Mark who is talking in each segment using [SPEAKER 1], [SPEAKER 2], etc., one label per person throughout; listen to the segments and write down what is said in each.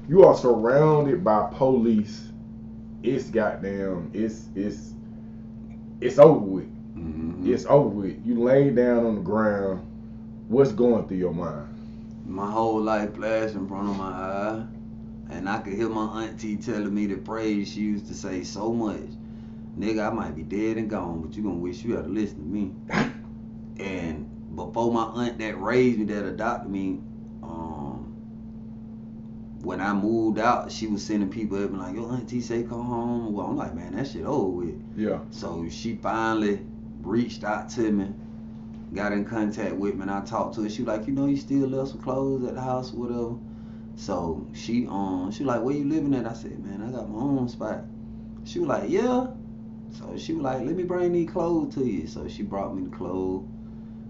[SPEAKER 1] You are surrounded by police. It's goddamn. It's over with.
[SPEAKER 2] Mm-hmm.
[SPEAKER 1] It's over with. You lay down on the ground. What's going through your mind?
[SPEAKER 2] My whole life flashed in front of my eye, and I could hear my auntie telling me the phrase she used to say so much. Nigga, I might be dead and gone, but you gonna wish you had to listen to me. And before my aunt that raised me, that adopted me, when I moved out, she was sending people up and like, yo, auntie say come home. Well, I'm like, man, that shit over with.
[SPEAKER 1] Yeah.
[SPEAKER 2] So she finally reached out to me, got in contact with me, and I talked to her. She was like, you still left some clothes at the house or whatever. So she was like, where you living at? I said, man, I got my own spot. She was like, yeah. So she was like, let me bring these clothes to you. So she brought me the clothes.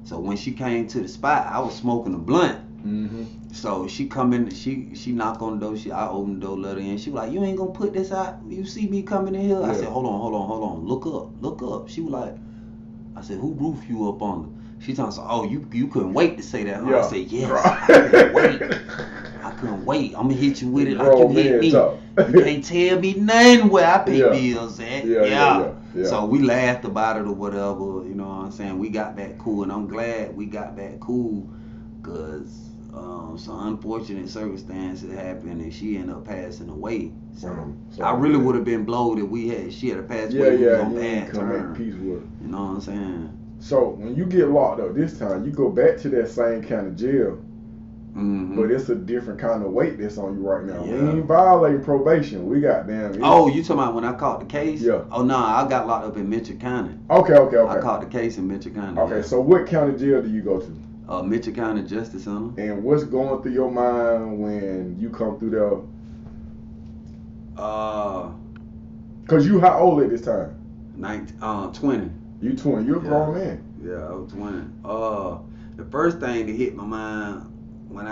[SPEAKER 2] So when she came to the spot, I was smoking a blunt.
[SPEAKER 1] Mm-hmm.
[SPEAKER 2] So she come in, she knocked on the door. I opened the door, let her in. She was like, you ain't gonna put this out? You see me coming in here?
[SPEAKER 1] Yeah.
[SPEAKER 2] I said, hold on. Look up. She was like, I said, who roof you up under? She told me, oh, you couldn't wait to say that. Huh?
[SPEAKER 1] Yeah.
[SPEAKER 2] I said, yes, I couldn't wait. I'm gonna hit you with it like you hit me. You can't tell me nothing where I pay bills at. Yeah. So we laughed about it or whatever, you know what I'm saying? We got back cool, and I'm glad we got back cool, because some unfortunate circumstances happened and she ended up passing away. So I really would have been blowed if she had passed away.
[SPEAKER 1] Yeah,
[SPEAKER 2] on
[SPEAKER 1] you
[SPEAKER 2] bad
[SPEAKER 1] come
[SPEAKER 2] terms.
[SPEAKER 1] at peace with her.
[SPEAKER 2] You know what I'm saying?
[SPEAKER 1] So when you get locked up this time, you go back to that same kind of jail, but it's a different kind of weight that's on you right now.
[SPEAKER 2] Yeah.
[SPEAKER 1] We ain't violating probation. We got damn.
[SPEAKER 2] Oh, you talking about when I caught the case?
[SPEAKER 1] Yeah.
[SPEAKER 2] Oh no, I got locked up in Mitchell County.
[SPEAKER 1] Okay.
[SPEAKER 2] I caught the case in Mitchell County.
[SPEAKER 1] Okay,
[SPEAKER 2] yeah.
[SPEAKER 1] so what county jail do you go to?
[SPEAKER 2] Mitchell County Justice Center.
[SPEAKER 1] And what's going through your mind when you come through there? Cause you how old at this time?
[SPEAKER 2] 20.
[SPEAKER 1] You 20. You're a grown man.
[SPEAKER 2] Yeah, I was 20. The first thing that hit my mind when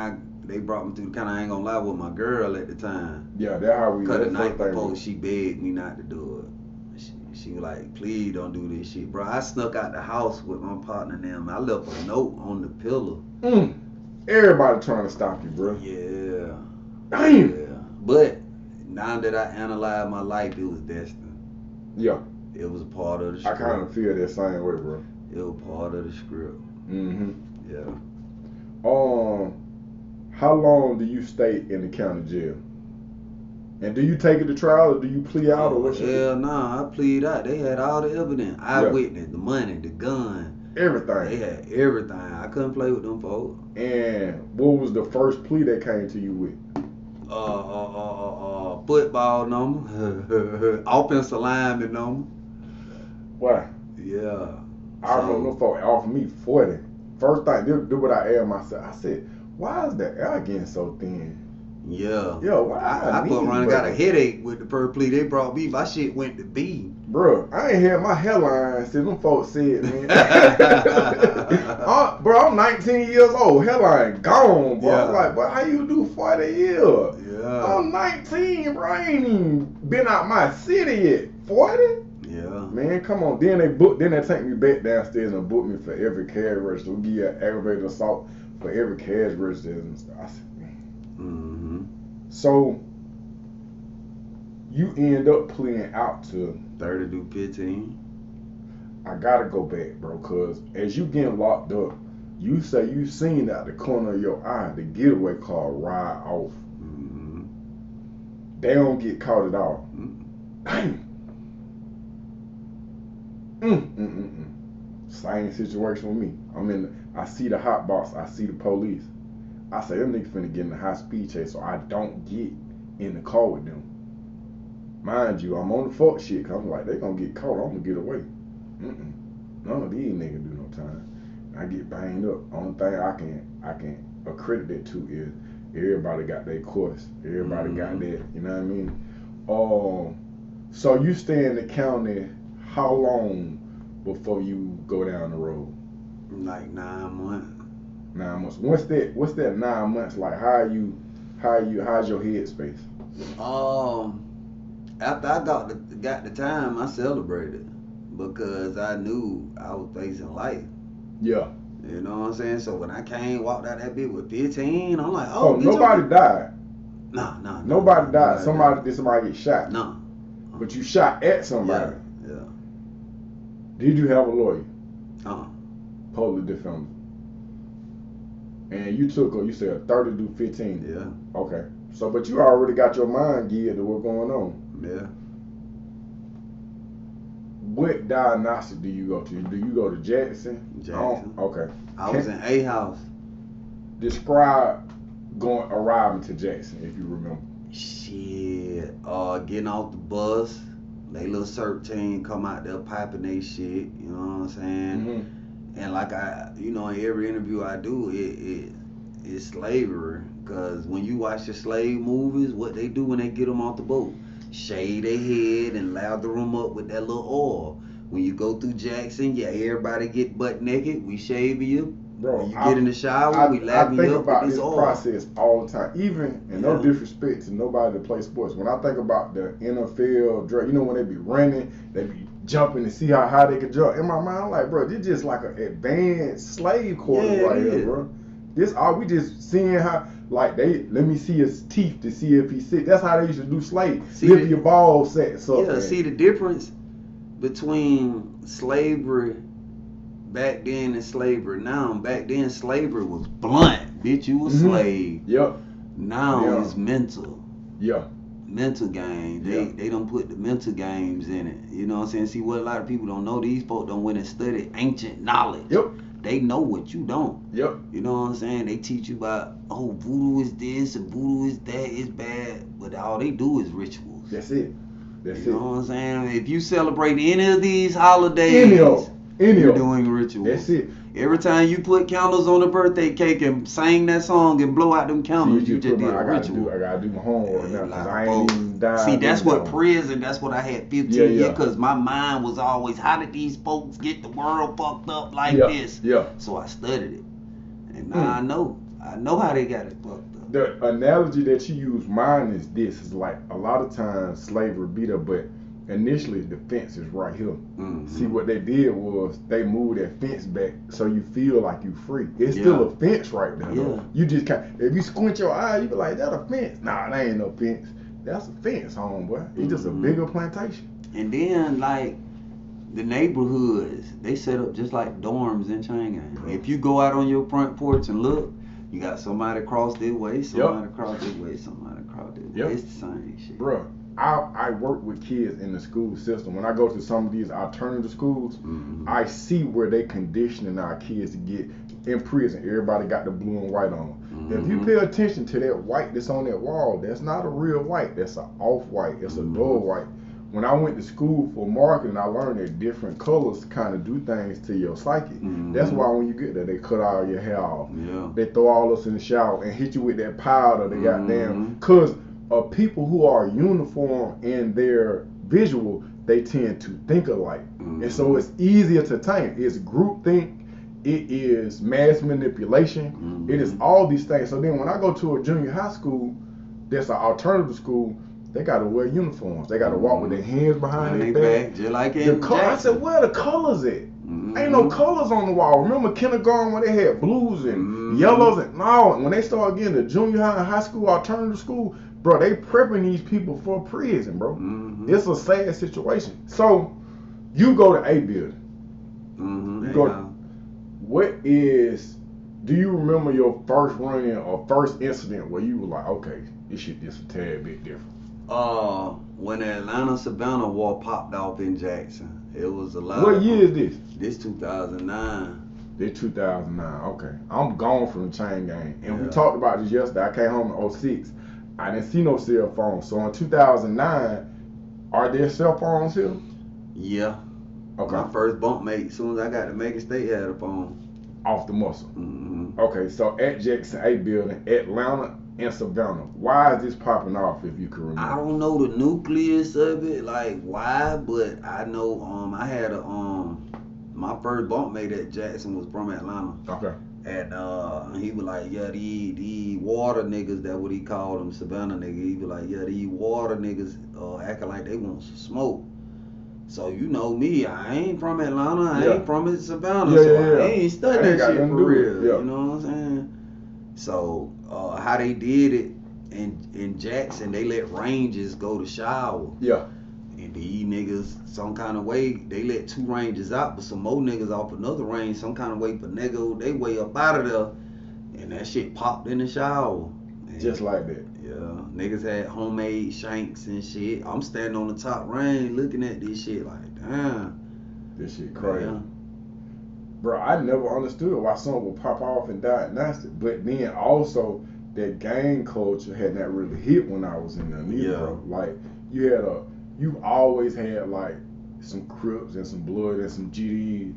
[SPEAKER 2] they brought me through the county, I ain't gonna lie, with my girl at the time.
[SPEAKER 1] Yeah, that's how we.
[SPEAKER 2] Cause the night before she begged me not to do it. She was like, please don't do this shit, bro. I snuck out the house with my partner and them. I left a note on the pillow.
[SPEAKER 1] Everybody trying to stop you, bro.
[SPEAKER 2] Yeah.
[SPEAKER 1] Damn.
[SPEAKER 2] Yeah. But now that I analyze my life, it was destined.
[SPEAKER 1] Yeah.
[SPEAKER 2] It was a part of the script.
[SPEAKER 1] I kind of feel that same way, bro.
[SPEAKER 2] It was part of the script.
[SPEAKER 1] Mm-hmm.
[SPEAKER 2] Yeah.
[SPEAKER 1] How long do you stay in the county jail? And do you take it to trial or do you plea out or what?
[SPEAKER 2] Hell nah, I plead out. They had all the evidence. Eyewitness, the money, the gun.
[SPEAKER 1] Everything.
[SPEAKER 2] They had everything. I couldn't play with them folks.
[SPEAKER 1] And what was the first plea that came to you with?
[SPEAKER 2] Football number. Offensive lineman number.
[SPEAKER 1] Why?
[SPEAKER 2] Yeah.
[SPEAKER 1] I remember them folks offered me 40. First thing, do what I asked myself. I said, why is the air getting so thin?
[SPEAKER 2] Yeah.
[SPEAKER 1] Yo, why?
[SPEAKER 2] I put around and got a headache with the per plea they brought me. My shit went to B.
[SPEAKER 1] Bro, I ain't had my hairline since them folks said, man. Bro, I'm 19 years old. Hairline gone, bro.
[SPEAKER 2] Yeah.
[SPEAKER 1] I'm like, but how you do 40 years?
[SPEAKER 2] Yeah.
[SPEAKER 1] I'm 19, bro. I ain't even been out my city yet. 40?
[SPEAKER 2] Yeah.
[SPEAKER 1] Man, come on. Then they take me back downstairs and book me for every cash register. We give you an aggravated assault for every cash register and stuff. I said, man.
[SPEAKER 2] Mm-hmm.
[SPEAKER 1] So you end up pleading out to
[SPEAKER 2] 30 to 15.
[SPEAKER 1] I gotta go back, bro, cause as you getting locked up, you say you seen out the corner of your eye the getaway car ride off.
[SPEAKER 2] Mm-hmm.
[SPEAKER 1] They don't get caught at all. Damn. Same situation with me. I see the hot box, I see the police. I say, them niggas finna get in a high speed chase so I don't get in the car with them. Mind you, I'm on the fuck shit, cause I'm like, they gonna get caught, I'm gonna get away. None of these niggas do no time. I get banged up. Only thing I can accredit it to is everybody got their course. Everybody got that, you know what I mean? So you stay in the county how long before you go down the road?
[SPEAKER 2] Like 9 months.
[SPEAKER 1] 9 months. What's that 9 months like? How's your head space?
[SPEAKER 2] After I got the time, I celebrated because I knew I was facing life.
[SPEAKER 1] Yeah.
[SPEAKER 2] You know what I'm saying? So when I walked out that bitch with 15, I'm like,
[SPEAKER 1] oh nobody died.
[SPEAKER 2] Nah.
[SPEAKER 1] Nobody died. Did somebody get shot?
[SPEAKER 2] No.
[SPEAKER 1] But you shot at somebody.
[SPEAKER 2] Yeah.
[SPEAKER 1] Did you have a lawyer?
[SPEAKER 2] Public
[SPEAKER 1] defender. And you took you said 30 to 15.
[SPEAKER 2] Yeah.
[SPEAKER 1] Okay. So, but you already got your mind geared to what's going on.
[SPEAKER 2] Yeah.
[SPEAKER 1] What diagnostic do you go to? Do you go to Jackson? Okay.
[SPEAKER 2] I was in A house.
[SPEAKER 1] Describe arriving to Jackson, if you remember.
[SPEAKER 2] Shit. Getting off the bus. They little CERT team come out there piping they shit. You know what I'm saying?
[SPEAKER 1] Mm-hmm.
[SPEAKER 2] And like in every interview I do, it's slavery. Cause when you watch the slave movies, what they do when they get them off the boat, shave their head and lather them up with that little oil. When you go through Jackson, everybody get butt naked. We shave you.
[SPEAKER 1] Bro,
[SPEAKER 2] when you get in the shower, we lather you up with this oil.
[SPEAKER 1] I think about this process all the time. Even, and no disrespect to nobody that plays sports. When I think about the NFL, when they be running, they be jumping to see how high they can jump. In my mind, I'm like, bro, this just like an advanced slave course here, bro. We just seeing how, like, let me see his teeth to see if he's sick. That's how they used to do slave. Lift your ball sets up.
[SPEAKER 2] Yeah, see the difference between slavery back then and slavery now. Back then, slavery was blunt. Bitch, you a slave.
[SPEAKER 1] Yep.
[SPEAKER 2] Now it's mental.
[SPEAKER 1] Yeah.
[SPEAKER 2] Mental games. They don't put the mental games in it. You know what I'm saying? See, what a lot of people don't know, these folks don't went and study ancient knowledge.
[SPEAKER 1] Yep.
[SPEAKER 2] They know what you don't.
[SPEAKER 1] Yep.
[SPEAKER 2] You know what I'm saying? They teach you about, voodoo is this and voodoo is that, it's bad, but all they do is rituals.
[SPEAKER 1] That's it.
[SPEAKER 2] You know what I'm saying? If you celebrate any of these holidays, you're doing rituals.
[SPEAKER 1] That's it.
[SPEAKER 2] Every time you put candles on the birthday cake and sing that song and blow out them candles, you just did a ritual.
[SPEAKER 1] I gotta do my homework now because I ain't even died.
[SPEAKER 2] See, that's what prison, that's what I had 15 years, because my mind was always, how did these folks get the world fucked up like this?
[SPEAKER 1] Yeah.
[SPEAKER 2] So I studied it. And now I know how they got it fucked up.
[SPEAKER 1] The analogy that you use, mine is this, is like a lot of times slavery beat up, but initially the fence is right here. Mm-hmm. See, what they did was they moved that fence back so you feel like you free. It's still a fence right there. Yeah. You just if you squint your eye, you be like, that a fence. Nah, that ain't no fence. That's a fence, homeboy. It's just a bigger plantation.
[SPEAKER 2] And then like the neighborhoods, they set up just like dorms in Chang'an. If you go out on your front porch and look, you got somebody across this way, somebody across this way, somebody across this way. It's the same shit.
[SPEAKER 1] Bruh, I work with kids in the school system. When I go to some of these alternative schools, I see where they conditioning our kids to get in prison. Everybody got the blue and white on. If you pay attention to that white that's on that wall, that's not a real white. That's an off-white. It's a dull white. When I went to school for marketing, I learned that different colors kind of do things to your psyche. That's why when you get there, they cut all your hair off. They throw all us in the shower and hit you with that powder. They goddamn, because of people who are uniform in their visual, they tend to think alike. And so it's easier to tame. It's groupthink. It is mass manipulation. It is all these things. So then when I go to a junior high school that's an alternative school, they got to wear uniforms. They got to walk with their hands behind their back.
[SPEAKER 2] Just like in
[SPEAKER 1] I said, where are the colors at? Ain't no colors on the wall. Remember kindergarten when they had blues and yellows? And no, when they started getting to junior high and high school, alternative school, bro, they prepping these people for prison, bro. It's a sad situation. So you go to A building. Do you remember your first run-in or first incident where you were like, okay, this shit is a tad bit different?
[SPEAKER 2] When the Atlanta-Savannah war popped off in Jackson, it was a lot.
[SPEAKER 1] What year is this?
[SPEAKER 2] This 2009.
[SPEAKER 1] This 2009, okay. I'm gone from the chain gang. And we talked about this yesterday. I came home in 06. I didn't see no cell phones. So in 2009, are there cell phones here?
[SPEAKER 2] Yeah.
[SPEAKER 1] Okay.
[SPEAKER 2] My first bunkmate, as soon as I got to Macon State, had a phone.
[SPEAKER 1] Off the muscle. Okay, so at Jackson A building, Atlanta and Savannah. Why is this popping off, if you can remember?
[SPEAKER 2] I don't know the nucleus of it, like why, but I know I had my first bunkmate at Jackson was from Atlanta.
[SPEAKER 1] Okay.
[SPEAKER 2] And he was like, these water niggas, that's what he called them, Savannah niggas. He was like, these water niggas acting like they want some smoke. So you know me, I ain't from Atlanta, I ain't from Savannah, so I ain't studying that shit for real. You know what I'm saying? So how they did it in Jackson, they let Rangers go to shower.
[SPEAKER 1] Yeah.
[SPEAKER 2] And these niggas, some kind of way, they let 2 Rangers out, but some more niggas off another range, some kind of way, but nigga, they way up out of there, and that shit popped in the shower. And
[SPEAKER 1] just like that.
[SPEAKER 2] Yeah, niggas had homemade shanks and shit. I'm standing on the top range looking at this shit like, damn.
[SPEAKER 1] This shit crazy.
[SPEAKER 2] Yeah.
[SPEAKER 1] Bro, I never understood why someone would pop off and diagnostic, but then also that gang culture had not really hit when I was in there neither, bro. Like, you've always had like some Crips and some Blood and some GDs,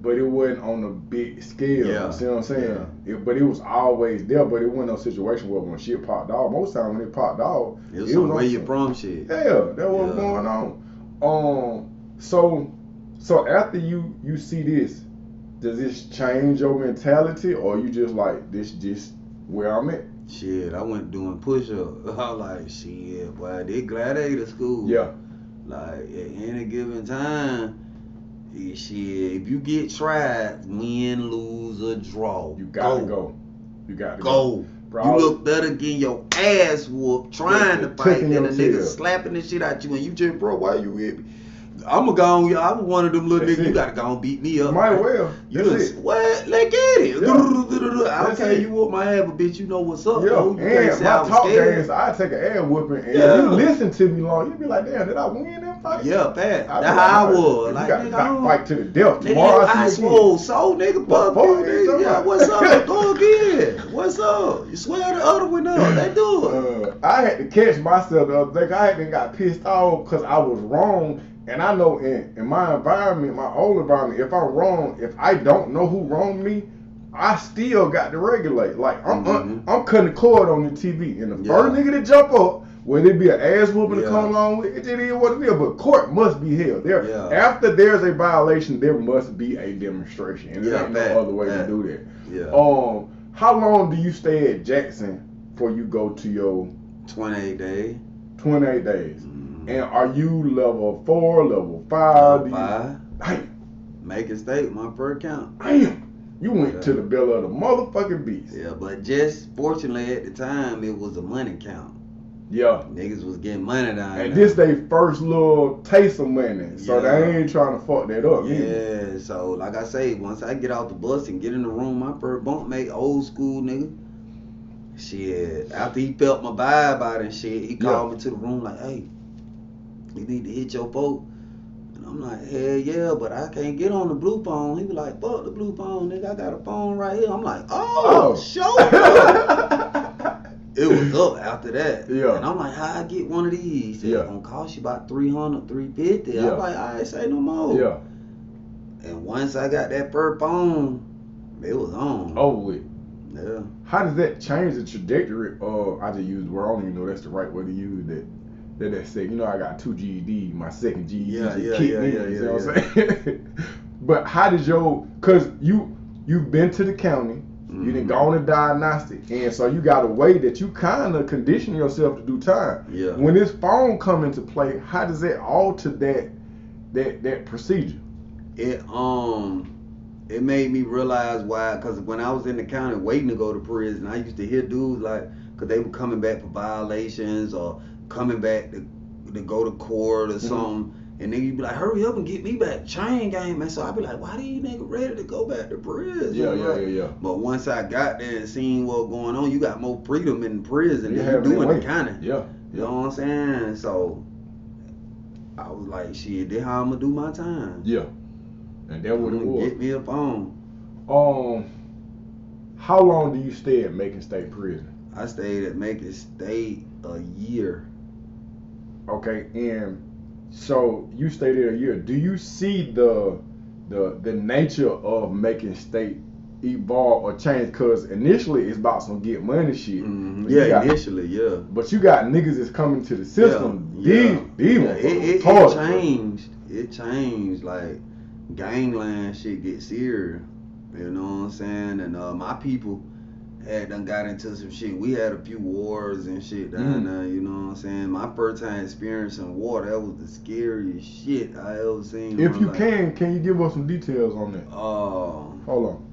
[SPEAKER 1] but it wasn't on a big scale.
[SPEAKER 2] Yeah.
[SPEAKER 1] You see what I'm saying? Yeah. But it was always there, but it wasn't no situation where when shit popped off. Most time when it popped off,
[SPEAKER 2] it was some where you from shit.
[SPEAKER 1] Yeah, that was going on. So after you see this, does this change your mentality, or you just like this just where I'm at?
[SPEAKER 2] Shit, I went doing push-ups. I was like, shit, boy, they Gladiator school.
[SPEAKER 1] Yeah.
[SPEAKER 2] Like, at any given time, shit, if you get tried, win, lose, or draw,
[SPEAKER 1] you gotta go. You gotta
[SPEAKER 2] go. Bro, you look better getting your ass whooped trying to fight than a nigga slapping the shit out you and you just, bro, why you with me? I'm one of them little niggas. You gotta go and beat me up.
[SPEAKER 1] Might well.
[SPEAKER 2] You just what? Let's get it. I don't care you whoop my ass, but bitch, you know what's up.
[SPEAKER 1] Yeah.
[SPEAKER 2] Bro. You
[SPEAKER 1] and my talk games, I take an ass whooping, and if you listen to me long, you be like, damn, did I win that fight?
[SPEAKER 2] Yeah, Pat. That's how I was.
[SPEAKER 1] Like, you got fight to the death. Tomorrow
[SPEAKER 2] I swole so nigga, fuck you, nigga. Yeah, what's up? Go again. What's up? You swear the other one up. They do it.
[SPEAKER 1] I had to catch myself the other day. I had got pissed off because I was wrong. And I know in my environment, my old environment, if I'm wrong, if I don't know who wronged me, I still got to regulate. Like, I'm cutting the cord on the TV. And the first nigga to jump up, whether it be an ass whooping to come along with, it is what it is. But court must be held. After there's a violation, there must be a demonstration. And there ain't no other way to do that.
[SPEAKER 2] Yeah.
[SPEAKER 1] How long do you stay at Jackson before you go to your
[SPEAKER 2] 28 days?
[SPEAKER 1] 28 days. And are you level 4, level 5?
[SPEAKER 2] Level 5.
[SPEAKER 1] Damn.
[SPEAKER 2] Macon State, my first count.
[SPEAKER 1] Damn. You went to the belly of the motherfucking beast.
[SPEAKER 2] Yeah, but just fortunately at the time, it was a money count.
[SPEAKER 1] Yeah.
[SPEAKER 2] Niggas was getting money down there.
[SPEAKER 1] And this they first little taste of money. So they ain't trying to fuck that up.
[SPEAKER 2] Yeah, so like I say, once I get out the bus and get in the room, my first bunkmate, old school nigga, shit, after he felt my vibe out and shit, he called me to the room like, hey, you need to hit your folk. And I'm like, hell yeah, but I can't get on the blue phone. He was like, fuck the blue phone, nigga. I got a phone right here. I'm like, show up. It was up after that.
[SPEAKER 1] Yeah.
[SPEAKER 2] And I'm like, how I get one of these? It's gonna cost you about $300, $350.
[SPEAKER 1] Yeah.
[SPEAKER 2] I'm like, I ain't say no more.
[SPEAKER 1] Yeah.
[SPEAKER 2] And once I got that first phone, it was on.
[SPEAKER 1] Over with.
[SPEAKER 2] Yeah.
[SPEAKER 1] How does that change the trajectory of, I just used the word, I don't even know that's the right way to use that. That said, you know, I got 2 GED, my second GED
[SPEAKER 2] Yeah.
[SPEAKER 1] You know what I'm saying? But how did cause you've been to the county, you done gone to diagnostic, and so you got a way that you kind of condition yourself to do time.
[SPEAKER 2] Yeah.
[SPEAKER 1] When this phone come into play, how does that alter that procedure?
[SPEAKER 2] It made me realize why, because when I was in the county waiting to go to prison, I used to hear dudes like, because they were coming back for violations or coming back to go to court or something, and then you'd be like, hurry up and get me back, chain gang, man. So I'd be like, why these niggas ready to go back to prison?
[SPEAKER 1] Yeah.
[SPEAKER 2] But once I got there and seen what going on, you got more freedom in prison than you do in the county.
[SPEAKER 1] Yeah.
[SPEAKER 2] You know what I'm saying? So I was like, shit, this how I'm gonna do my time.
[SPEAKER 1] Yeah. And that's what it was.
[SPEAKER 2] Get me a phone.
[SPEAKER 1] How long do you stay at Macon State Prison?
[SPEAKER 2] I stayed at Macon State a year.
[SPEAKER 1] Okay, and so you stayed there a year. Do you see the nature of Macon State evolve or change? Because initially it's about some get money shit.
[SPEAKER 2] Initially.
[SPEAKER 1] But you got niggas that's coming to the system.
[SPEAKER 2] It changed. It changed. Like gangland shit get serious. You know what I'm saying? And my people had done got into some shit. We had a few wars and shit down there, you know what I'm saying? My first time experiencing war, that was the scariest shit I ever seen.
[SPEAKER 1] If you can you give us some details on that?
[SPEAKER 2] Hold
[SPEAKER 1] on.